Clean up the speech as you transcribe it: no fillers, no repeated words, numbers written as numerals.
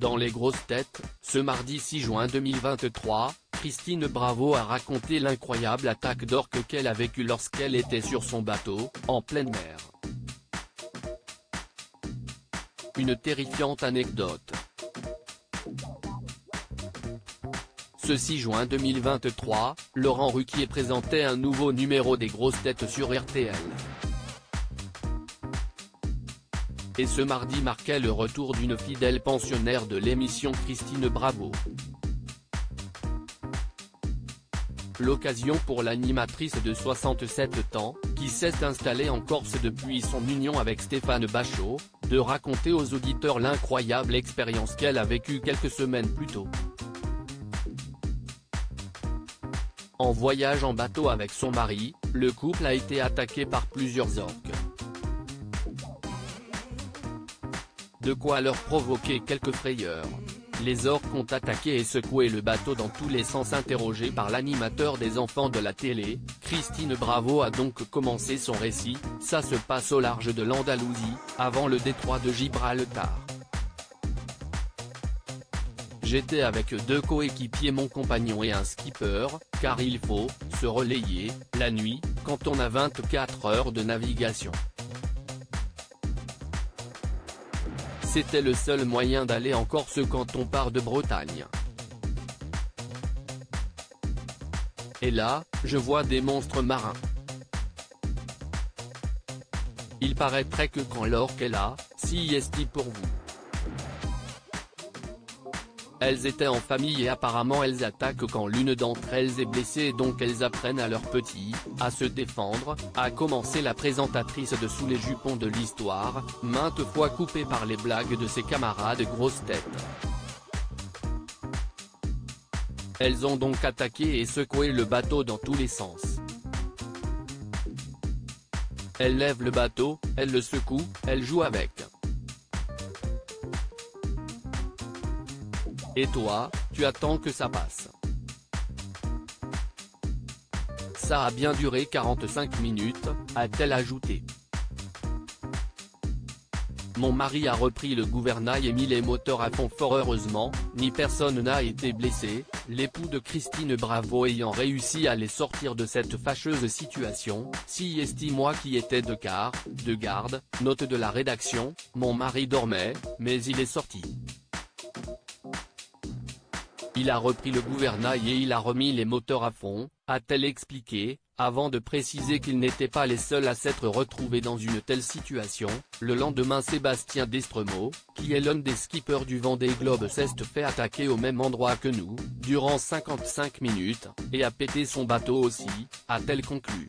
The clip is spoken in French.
Dans les grosses têtes, ce mardi 6 juin 2023, Christine Bravo a raconté l'incroyable attaque d'orques qu'elle a vécue lorsqu'elle était sur son bateau, en pleine mer. Une terrifiante anecdote. Ce 6 juin 2023, Laurent Ruquier présentait un nouveau numéro des grosses têtes sur RTL. Et ce mardi marquait le retour d'une fidèle pensionnaire de l'émission, Christine Bravo. L'occasion pour l'animatrice de 67 ans, qui s'est installée en Corse depuis son union avec Stéphane Bachot, de raconter aux auditeurs l'incroyable expérience qu'elle a vécue quelques semaines plus tôt. En voyage en bateau avec son mari, le couple a été attaqué par plusieurs orques. De quoi leur provoquer quelques frayeurs. Les orques ont attaqué et secoué le bateau dans tous les sens. Interrogée par l'animateur des enfants de la télé, Christine Bravo a donc commencé son récit. Ça se passe au large de l'Andalousie, avant le détroit de Gibraltar. J'étais avec deux coéquipiers, mon compagnon et un skipper, car il faut se relayer la nuit, quand on a 24 heures de navigation. C'était le seul moyen d'aller en Corse quand on part de Bretagne. Et là, je vois des monstres marins. Il paraîtrait que quand l'orque est là, si est pour vous. Elles étaient en famille et apparemment elles attaquent quand l'une d'entre elles est blessée et donc elles apprennent à leurs petits, à se défendre, a commencé la présentatrice de Sous les jupons de l'histoire, maintes fois coupée par les blagues de ses camarades grosses têtes. Elles ont donc attaqué et secoué le bateau dans tous les sens. Elles lèvent le bateau, elles le secouent, elles jouent avec. Et toi, tu attends que ça passe. Ça a bien duré 45 minutes, a-t-elle ajouté. Mon mari a repris le gouvernail et mis les moteurs à fond. Fort heureusement, ni personne n'a été blessé, l'époux de Christine Bravo ayant réussi à les sortir de cette fâcheuse situation. Si moi qui était de garde, note de la rédaction, mon mari dormait, mais il est sorti. Il a repris le gouvernail et il a remis les moteurs à fond, a-t-elle expliqué, avant de préciser qu'ils n'étaient pas les seuls à s'être retrouvés dans une telle situation. Le lendemain, Sébastien Destremaux, qui est l'un des skippers du Vendée Globe, s'est fait attaquer au même endroit que nous, durant 55 minutes, et a pété son bateau aussi, a-t-elle conclu.